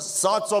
700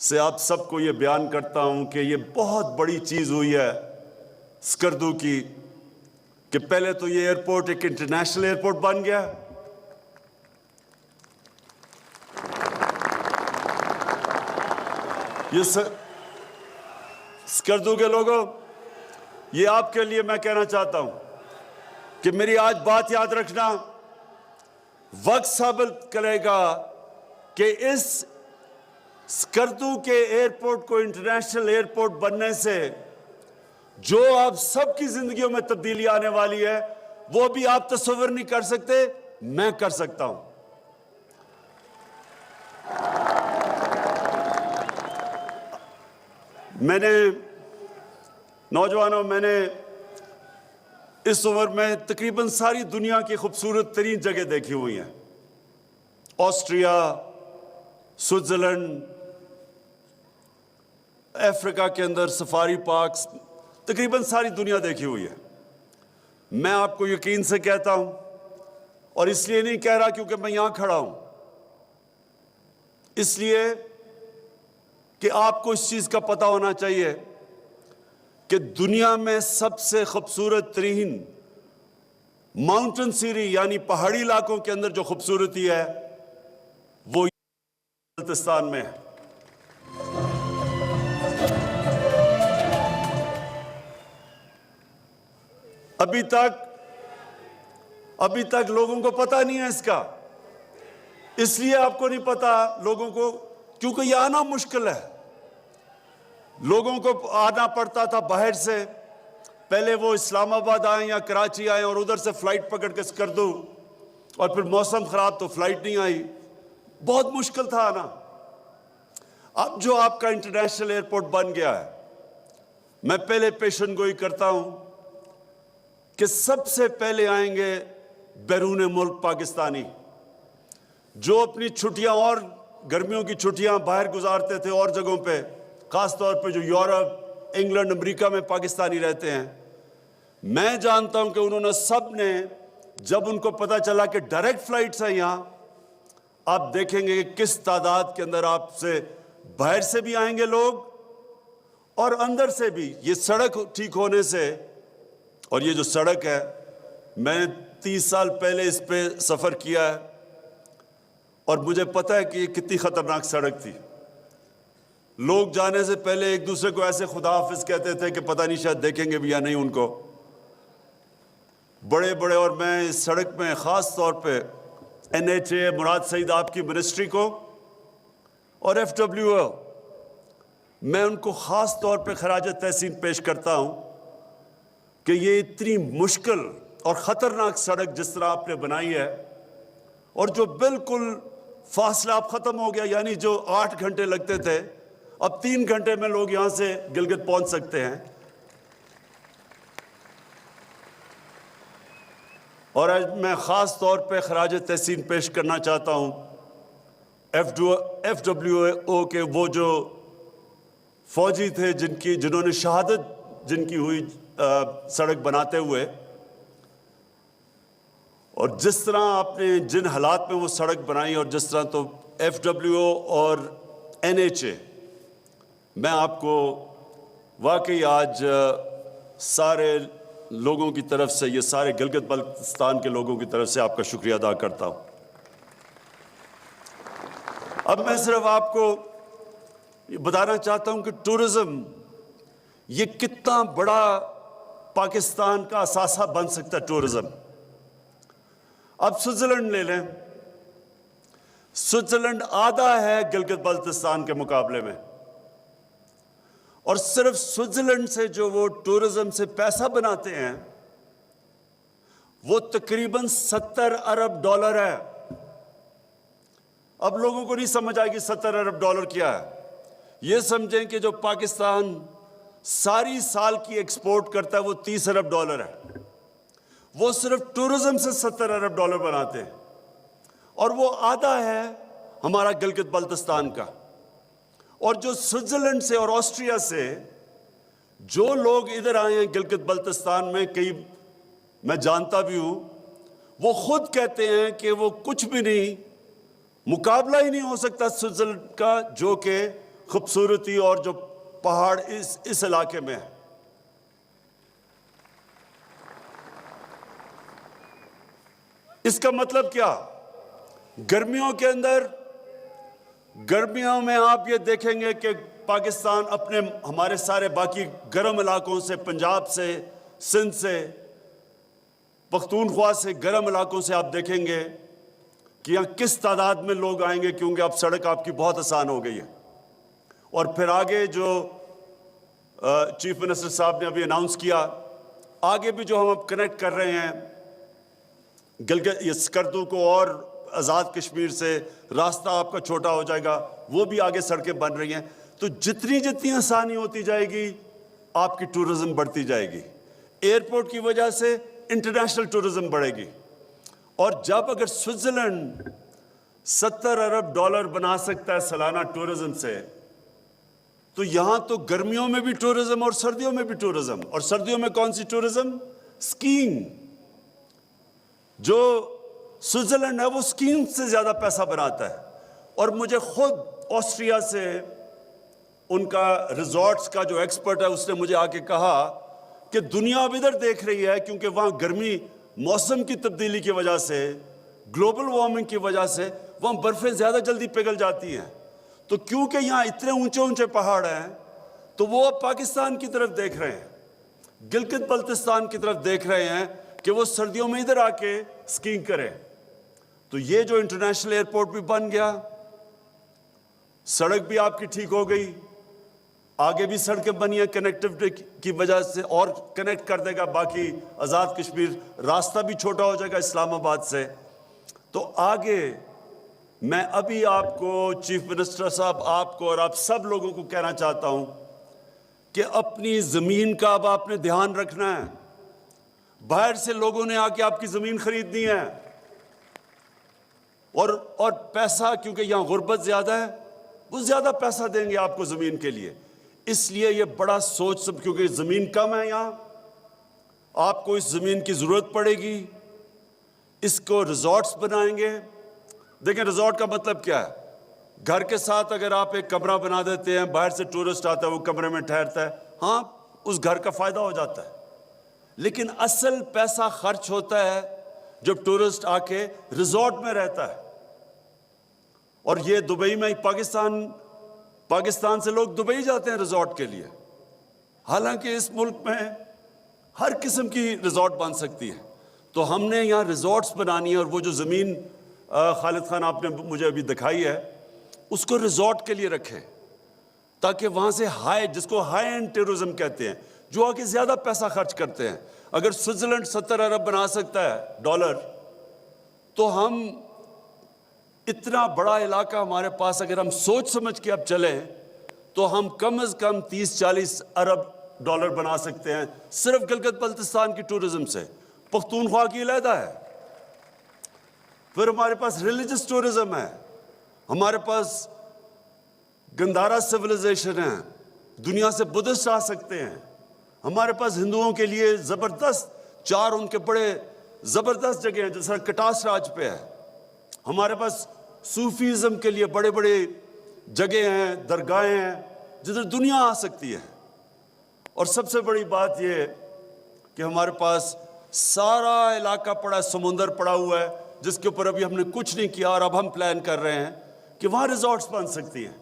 سے آپ سب کو یہ بیان کرتا ہوں کہ یہ بہت بڑی چیز ہوئی ہے اسکردو کی کہ پہلے تو یہ ایئرپورٹ ایک انٹرنیشنل ایئرپورٹ بن گیا. یہ اسکردو کے لوگوں، یہ آپ کے لیے میں کہنا چاہتا ہوں کہ میری آج بات یاد رکھنا. وقت ثابت کرے گا کہ اس اسکردو کے ایئرپورٹ کو انٹرنیشنل ایئرپورٹ بننے سے جو آپ سب کی زندگیوں میں تبدیلی آنے والی ہے وہ بھی آپ تصور نہیں کر سکتے، میں کر سکتا ہوں. میں نے نوجوانوں، میں نے اس عمر میں تقریباً ساری دنیا کی خوبصورت ترین جگہ دیکھی ہوئی ہیں. آسٹریا، سوئٹزرلینڈ، افریقہ کے اندر سفاری پارکس، تقریباً ساری دنیا دیکھی ہوئی ہے. میں آپ کو یقین سے کہتا ہوں، اور اس لیے نہیں کہہ رہا کیونکہ میں یہاں کھڑا ہوں، اس لیے کہ آپ کو اس چیز کا پتہ ہونا چاہیے کہ دنیا میں سب سے خوبصورت ترین ماؤنٹن سیری یعنی پہاڑی علاقوں کے اندر جو خوبصورتی ہے وہ بلتستان میں ہے. ابھی تک لوگوں کو پتہ نہیں ہے اس کا. اس لیے آپ کو نہیں پتا لوگوں کو کیونکہ یہ آنا مشکل ہے. لوگوں کو آنا پڑتا تھا باہر سے، پہلے وہ اسلام آباد آئیں یا کراچی آئیں اور ادھر سے فلائٹ پکڑ کے اسکردو، اور پھر موسم خراب تو فلائٹ نہیں آئی، بہت مشکل تھا آنا. اب جو آپ کا انٹرنیشنل ایئرپورٹ بن گیا ہے، میں پہلے پیشن گوئی کرتا ہوں کہ سب سے پہلے آئیں گے بیرون ملک پاکستانی جو اپنی چھٹیاں اور گرمیوں کی چھٹیاں باہر گزارتے تھے اور جگہوں پہ، خاص طور پہ جو یورپ، انگلینڈ، امریکہ میں پاکستانی رہتے ہیں. میں جانتا ہوں کہ انہوں نے سب نے، جب ان کو پتہ چلا کہ ڈائریکٹ فلائٹس ہیں یہاں، آپ دیکھیں گے کہ کس تعداد کے اندر آپ سے باہر سے بھی آئیں گے لوگ اور اندر سے بھی. یہ سڑک ٹھیک ہونے سے، اور یہ جو سڑک ہے، میں نے 30 سال پہلے اس پہ سفر کیا ہے اور مجھے پتہ ہے کہ یہ کتنی خطرناک سڑک تھی. لوگ جانے سے پہلے ایک دوسرے کو ایسے خدا حافظ کہتے تھے کہ پتہ نہیں شاید دیکھیں گے بھی یا نہیں ان کو. بڑے اور میں اس سڑک میں خاص طور پہ NHA، مراد سعید آپ کی منسٹری کو، اور FWO، میں ان کو خاص طور پہ خراج تحسین پیش کرتا ہوں کہ یہ اتنی مشکل اور خطرناک سڑک جس طرح آپ نے بنائی ہے، اور جو بالکل فاصلہ اب ختم ہو گیا، یعنی جو 8 گھنٹے لگتے تھے اب 3 گھنٹے میں لوگ یہاں سے گلگت پہنچ سکتے ہیں. اور آج میں خاص طور پہ خراج تحسین پیش کرنا چاہتا ہوں FWO کے وہ جو فوجی تھے جنہوں نے شہادت جن کی ہوئی سڑک بناتے ہوئے، اور جس طرح آپ نے جن حالات میں وہ سڑک بنائی، اور جس طرح تو FWO اور NHA، میں آپ کو واقعی آج سارے لوگوں کی طرف سے، یہ سارے گلگت بلتستان کے لوگوں کی طرف سے آپ کا شکریہ ادا کرتا ہوں. اب میں صرف آپ کو یہ بتانا چاہتا ہوں کہ ٹورزم یہ کتنا بڑا پاکستان کا اثاثہ بن سکتا ہے. ٹورزم، اب سوئٹزرلینڈ لے لیں، سوئٹزرلینڈ آدھا ہے گلگت بلتستان کے مقابلے میں، اور صرف سوئٹزرلینڈ سے جو وہ ٹورزم سے پیسہ بناتے ہیں وہ تقریباً $70 ارب ہے. اب لوگوں کو نہیں سمجھ آئے گی $70 ارب کیا ہے. یہ سمجھیں کہ جو پاکستان ساری سال کی ایکسپورٹ کرتا ہے وہ $30 ارب ہے. وہ صرف ٹورزم سے $70 ارب بناتے ہیں، اور وہ آدھا ہے ہمارا گلگت بلتستان کا. اور جو سوئٹزرلینڈ سے اور آسٹریا سے جو لوگ ادھر آئے ہیں گلگت بلتستان میں، کئی میں جانتا بھی ہوں، وہ خود کہتے ہیں کہ وہ کچھ بھی نہیں، مقابلہ ہی نہیں ہو سکتا سوئٹزرلینڈ کا، جو کہ خوبصورتی اور جو پہاڑ اس علاقے میں ہے. اس کا مطلب کیا؟ گرمیوں کے اندر، گرمیوں میں آپ یہ دیکھیں گے کہ پاکستان اپنے ہمارے سارے باقی گرم علاقوں سے، پنجاب سے، سندھ سے، پختونخوا سے، گرم علاقوں سے آپ دیکھیں گے کہ یہاں کس تعداد میں لوگ آئیں گے، کیونکہ اب سڑک آپ کی بہت آسان ہو گئی ہے. اور پھر آگے جو چیف منسٹر صاحب نے ابھی اناؤنس کیا، آگے بھی جو ہم اب کنیکٹ کر رہے ہیں گلگت یہ سکردو کو اور آزاد کشمیر سے، راستہ آپ کا چھوٹا ہو جائے گا، وہ بھی آگے سڑکیں بن رہی ہیں. تو جتنی آسانی ہوتی جائے گی آپ کی ٹورزم بڑھتی جائے گی. ایئرپورٹ کی وجہ سے انٹرنیشنل ٹورزم بڑھے گی. اور جب اگر سوئٹزرلینڈ $70 ارب بنا سکتا ہے سالانہ ٹورزم سے، تو یہاں تو گرمیوں میں بھی ٹورزم اور سردیوں میں بھی ٹورزم. اور سردیوں میں کون سی ٹورزم؟ سکینگ. جو سوئٹزرلینڈ ہے وہ سکینگ سے زیادہ پیسہ بناتا ہے. اور مجھے خود آسٹریا سے ان کا ریزورٹس کا جو ایکسپرٹ ہے اس نے مجھے آ کے کہا کہ دنیا اب ادھر دیکھ رہی ہے، کیونکہ وہاں گرمی، موسم کی تبدیلی کی وجہ سے، گلوبل وارمنگ کی وجہ سے وہاں برفیں زیادہ جلدی پگھل جاتی ہیں. تو کیونکہ یہاں اتنے اونچے پہاڑ ہیں تو وہ اب پاکستان کی طرف دیکھ رہے ہیں، گلگت بلتستان کی طرف دیکھ رہے ہیں کہ وہ سردیوں میں ادھر آ کے سکینگ کریں. تو یہ جو انٹرنیشنل ایئرپورٹ بھی بن گیا، سڑک بھی آپ کی ٹھیک ہو گئی، آگے بھی سڑکیں بنی ہیں کنیکٹیوٹی کی وجہ سے، اور کنیکٹ کر دے گا باقی آزاد کشمیر، راستہ بھی چھوٹا ہو جائے گا اسلام آباد سے. تو آگے میں ابھی آپ کو، چیف منسٹر صاحب، آپ کو اور آپ سب لوگوں کو کہنا چاہتا ہوں کہ اپنی زمین کا اب آپ نے دھیان رکھنا ہے. باہر سے لوگوں نے آ کے آپ کی زمین خریدنی ہے، اور پیسہ، کیونکہ یہاں غربت زیادہ ہے، وہ زیادہ پیسہ دیں گے آپ کو زمین کے لیے. اس لیے یہ بڑا سوچ سب، کیونکہ زمین کم ہے یہاں، آپ کو اس زمین کی ضرورت پڑے گی. اس کو ریزورٹس بنائیں گے. دیکھیں ریزورٹ کا مطلب کیا ہے؟ گھر کے ساتھ اگر آپ ایک کمرہ بنا دیتے ہیں، باہر سے ٹورسٹ آتا ہے، وہ کمرے میں ٹھہرتا ہے، ہاں اس گھر کا فائدہ ہو جاتا ہے. لیکن اصل پیسہ خرچ ہوتا ہے جب ٹورسٹ آ کے ریزورٹ میں رہتا ہے. اور یہ دبئی میں، پاکستان سے لوگ دبئی جاتے ہیں ریزورٹ کے لیے، حالانکہ اس ملک میں ہر قسم کی ریزورٹ بن سکتی ہے. تو ہم نے یہاں ریزورٹس بنانی ہے. اور وہ جو زمین خالد خان آپ نے مجھے ابھی دکھائی ہے، اس کو ریزورٹ کے لیے رکھیں، تاکہ وہاں سے جس کو ہائی اینڈ ٹورزم کہتے ہیں، جو آگے زیادہ پیسہ خرچ کرتے ہیں. اگر سوئٹزرلینڈ $70 ارب بنا سکتا ہے تو ہم اتنا بڑا علاقہ ہمارے پاس، اگر ہم سوچ سمجھ کے اب چلیں تو ہم کم از کم $30-40 ارب بنا سکتے ہیں صرف گلگت بلتستان کی ٹورزم سے. پختونخوا کی علیحدہ ہے. پھر ہمارے پاس ریلیجس ٹورزم ہے، ہمارے پاس گندھارا سویلائزیشن ہے، دنیا سے بدھسٹ آ سکتے ہیں. ہمارے پاس ہندوؤں کے لیے زبردست 4 ان کے بڑے زبردست جگہ ہیں، جیسا کٹاس راج پہ ہے. ہمارے پاس صوفیزم کے لیے بڑے بڑے جگہ ہیں، درگاہیں ہیں، جدھر دنیا آ سکتی ہے. اور سب سے بڑی بات یہ کہ ہمارے پاس سارا علاقہ پڑا ہے، سمندر پڑا ہوا ہے، جس کے اوپر ابھی ہم نے کچھ نہیں کیا، اور اب ہم پلان کر رہے ہیں کہ وہاں ریزورٹس بن سکتی ہیں.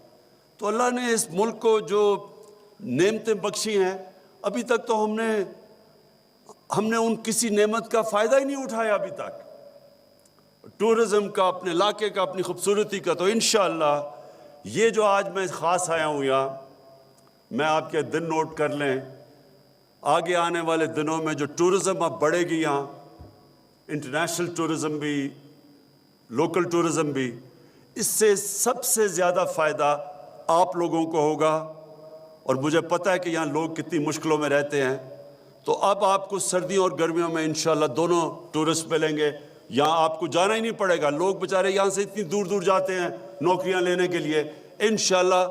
تو اللہ نے اس ملک کو جو نعمتیں بخشی ہیں، ابھی تک تو ہم نے ان کسی نعمت کا فائدہ ہی نہیں اٹھایا ابھی تک، ٹورزم کا، اپنے علاقے کا، اپنی خوبصورتی کا. تو انشاءاللہ یہ جو آج میں خاص آیا ہوں یہاں، میں آپ کے دن نوٹ کر لیں، آگے آنے والے دنوں میں جو ٹورزم اب بڑھے گی یہاں، انٹرنیشنل ٹورزم بھی، لوکل ٹورزم بھی، اس سے سب سے زیادہ فائدہ آپ لوگوں کو ہوگا. اور مجھے پتہ ہے کہ یہاں لوگ کتنی مشکلوں میں رہتے ہیں. تو اب آپ کو سردیوں اور گرمیوں میں انشاءاللہ دونوں ٹورسٹ ملیں گے. یہاں آپ کو جانا ہی نہیں پڑے گا. لوگ بیچارے یہاں سے اتنی دور دور جاتے ہیں نوکریاں لینے کے لیے. انشاءاللہ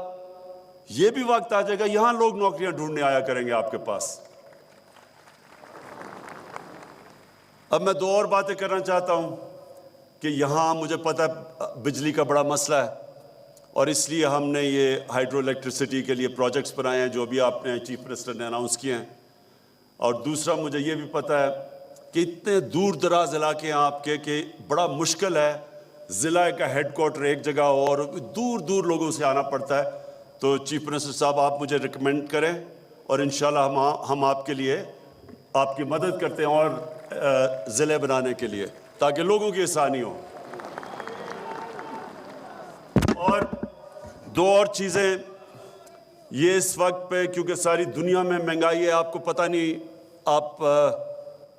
یہ بھی وقت آ جائے گا یہاں لوگ نوکریاں ڈھونڈنے آیا کریں گے آپ کے پاس. اب میں 2 اور باتیں کرنا چاہتا ہوں کہ یہاں مجھے پتہ ہے بجلی کا بڑا مسئلہ ہے، اور اس لیے ہم نے یہ ہائیڈرو الیکٹریسٹی کے لیے پروجیکٹس بنائے ہیں جو ابھی آپ نے چیف منسٹر نے اناؤنس کیے ہیں. اور دوسرا مجھے یہ بھی پتہ ہے کہ اتنے دور دراز علاقے ہیں آپ کے کہ بڑا مشکل ہے ضلع کا ہیڈ کوارٹر ایک جگہ ہو اور دور دور لوگوں سے آنا پڑتا ہے. تو چیف منسٹر صاحب آپ مجھے ریکمینڈ کریں اور انشاءاللہ ہم آپ کے لیے آپ کی مدد کرتے ہیں اور ضلع بنانے کے لیے تاکہ لوگوں کی آسانی ہو. اور دو اور چیزیں یہ اس وقت پہ کیونکہ ساری دنیا میں مہنگائی ہے, آپ کو پتہ نہیں, آپ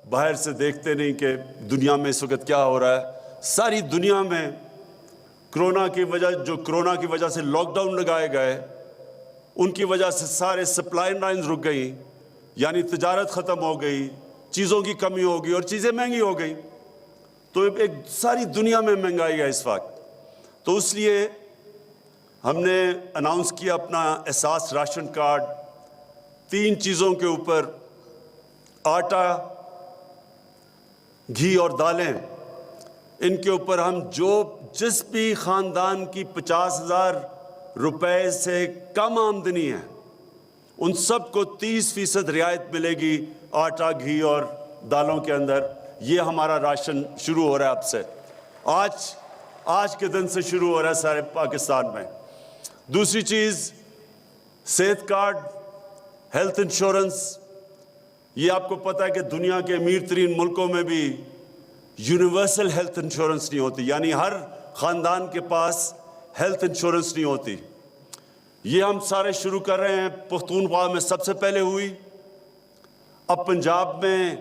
باہر سے دیکھتے نہیں کہ دنیا میں اس وقت کیا ہو رہا ہے. ساری دنیا میں کرونا کی وجہ سے لاک ڈاؤن لگائے گئے, ان کی وجہ سے سارے سپلائی لائنز رک گئی, یعنی تجارت ختم ہو گئی, چیزوں کی کمی ہو گئی اور چیزیں مہنگی ہو گئی. تو ایک ساری دنیا میں مہنگائی ہے اس وقت. تو اس لیے ہم نے اناؤنس کیا اپنا احساس راشن کارڈ. 3 چیزوں کے اوپر, آٹا, گھی اور دالیں, ان کے اوپر ہم جس بھی خاندان کی 50,000 روپے سے کم آمدنی ہے ان سب کو 30% رعایت ملے گی آٹا, گھی اور دالوں کے اندر. یہ ہمارا راشن شروع ہو رہا ہے اب سے, آج کے دن سے شروع ہو رہا ہے سارے پاکستان میں. دوسری چیز صحت کارڈ, ہیلتھ انشورنس. یہ آپ کو پتہ ہے کہ دنیا کے امیر ترین ملکوں میں بھی یونیورسل ہیلتھ انشورنس نہیں ہوتی, یعنی ہر خاندان کے پاس ہیلتھ انشورنس نہیں ہوتی. یہ ہم سارے شروع کر رہے ہیں. پختونخوا میں سب سے پہلے ہوئی, اب پنجاب میں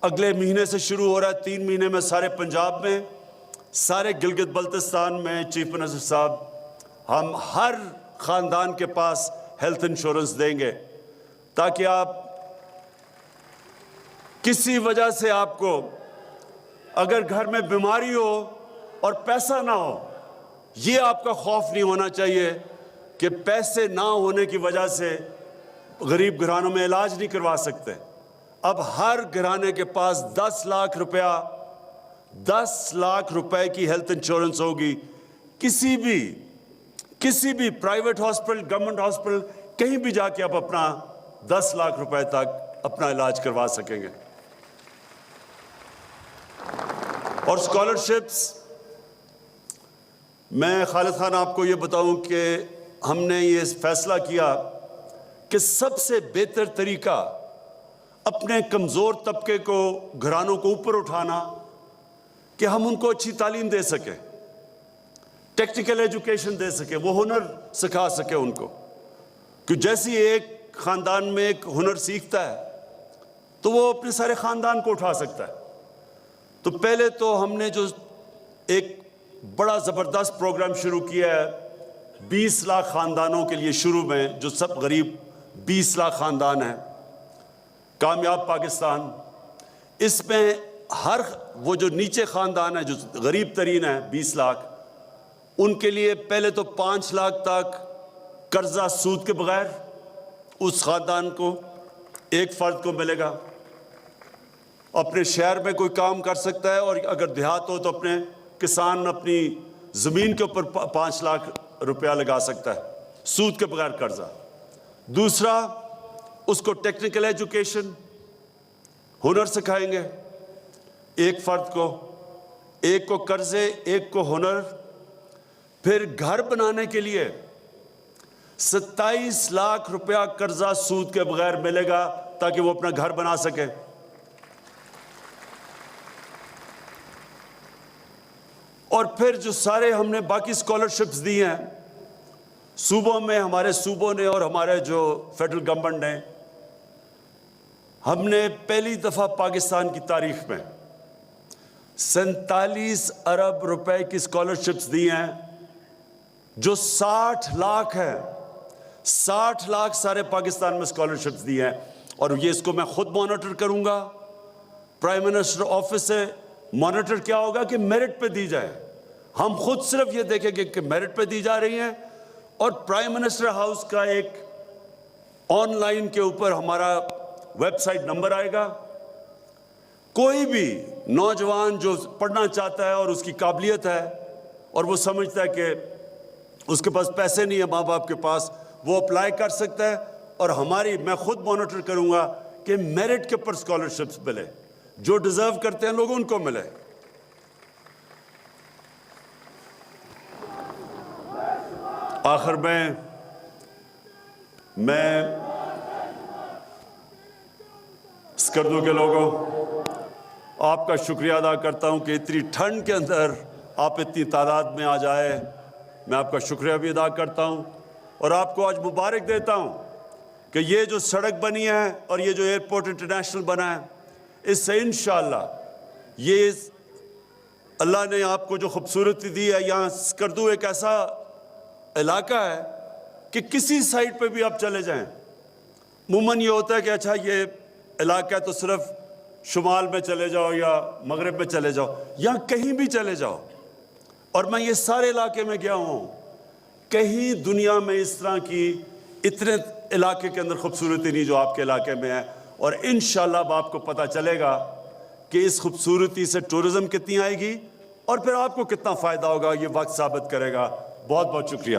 اگلے مہینے سے شروع ہو رہا ہے, 3 مہینے میں سارے پنجاب میں, سارے گلگت بلتستان میں. چیف منسٹر صاحب, ہم ہر خاندان کے پاس ہیلتھ انشورنس دیں گے تاکہ آپ کسی وجہ سے آپ کو اگر گھر میں بیماری ہو اور پیسہ نہ ہو, یہ آپ کا خوف نہیں ہونا چاہیے کہ پیسے نہ ہونے کی وجہ سے غریب گھرانوں میں علاج نہیں کروا سکتے. اب ہر گھرانے کے پاس 10 لاکھ روپے کی ہیلتھ انشورنس ہوگی. کسی بھی پرائیویٹ ہاسپٹل, گورنمنٹ ہاسپٹل, کہیں بھی جا کے آپ اپنا 10 لاکھ روپے تک اپنا علاج کروا سکیں گے. اور اسکالرشپس, میں خالد خان آپ کو یہ بتاؤں کہ ہم نے یہ فیصلہ کیا کہ سب سے بہتر طریقہ اپنے کمزور طبقے کو, گھرانوں کو اوپر اٹھانا کہ ہم ان کو اچھی تعلیم دے سکیں, ٹیکنیکل ایجوکیشن دے سکیں, وہ ہنر سکھا سکیں ان کو. کہ جیسی ایک خاندان میں ایک ہنر سیکھتا ہے تو وہ اپنے سارے خاندان کو اٹھا سکتا ہے. تو پہلے تو ہم نے جو ایک بڑا زبردست پروگرام شروع کیا ہے 20 لاکھ خاندانوں کے لیے, شروع میں جو سب غریب 20 لاکھ خاندان ہیں, کامیاب پاکستان. اس میں ہر وہ جو نیچے خاندان ہیں جو غریب ترین ہیں 20 لاکھ, ان کے لیے پہلے تو 5 لاکھ تک قرضہ سود کے بغیر اس خاندان کو, ایک فرد کو ملے گا. اپنے شہر میں کوئی کام کر سکتا ہے, اور اگر دیہات ہو تو اپنے کسان اپنی زمین کے اوپر 5 لاکھ روپیہ لگا سکتا ہے سود کے بغیر قرضہ. دوسرا, اس کو ٹیکنیکل ایجوکیشن, ہنر سکھائیں گے, ایک فرد کو, ایک کو قرضے, ایک کو ہنر. پھر گھر بنانے کے لیے 27 لاکھ روپیہ قرضہ سود کے بغیر ملے گا تاکہ وہ اپنا گھر بنا سکے. اور پھر جو سارے ہم نے باقی اسکالرشپس دی ہیں صوبوں میں, ہمارے صوبوں نے اور ہمارے جو فیڈرل گورنمنٹ نے, ہم نے پہلی دفعہ پاکستان کی تاریخ میں 47 ارب روپے کی اسکالرشپس دی ہیں جو 60 لاکھ ہے. 60 لاکھ سارے پاکستان میں اسکالرشپس دی ہیں. اور یہ اس کو میں خود مانیٹر کروں گا, پرائم منسٹر آفس سے مانیٹر کیا ہوگا کہ میرٹ پہ دی جائے. ہم خود صرف یہ دیکھیں گے کہ میرٹ پہ دی جا رہی ہیں, اور پرائم منسٹر ہاؤس کا ایک آن لائن کے اوپر ہمارا ویب سائٹ نمبر آئے گا. کوئی بھی نوجوان جو پڑھنا چاہتا ہے اور اس کی قابلیت ہے اور وہ سمجھتا ہے کہ اس کے پاس پیسے نہیں ہیں ماں باپ کے پاس، وہ اپلائی کر سکتا ہے، اور میں خود مانیٹر کروں گا کہ میرٹ کے اوپر اسکالرشپس ملے، جو ڈیزرو کرتے ہیں لوگ ان کو ملے۔ آخر میں اسکردو کے لوگوں آپ کا شکریہ ادا کرتا ہوں کہ اتنی ٹھنڈ کے اندر آپ اتنی تعداد میں آ جائے، میں آپ کا شکریہ بھی ادا کرتا ہوں، اور آپ کو آج مبارک دیتا ہوں کہ یہ جو سڑک بنی ہے اور یہ جو ایئرپورٹ انٹرنیشنل بنا ہے، اس سے انشاءاللہ یہ اللہ نے آپ کو جو خوبصورتی دی ہے، یہاں اسکردو ایک ایسا علاقہ ہے کہ کسی سائٹ پہ بھی آپ چلے جائیں، عموماً یہ ہوتا ہے کہ اچھا یہ علاقہ ہے تو صرف شمال میں چلے جاؤ یا مغرب میں چلے جاؤ، یہاں کہیں بھی چلے جاؤ، اور میں یہ سارے علاقے میں گیا ہوں، کہیں دنیا میں اس طرح کی اتنے علاقے کے اندر خوبصورتی نہیں جو آپ کے علاقے میں ہے، اور انشاءاللہ اب آپ کو پتہ چلے گا کہ اس خوبصورتی سے ٹورزم کتنی آئے گی اور پھر آپ کو کتنا فائدہ ہوگا، یہ وقت ثابت کرے گا۔ بہت بہت شکریہ۔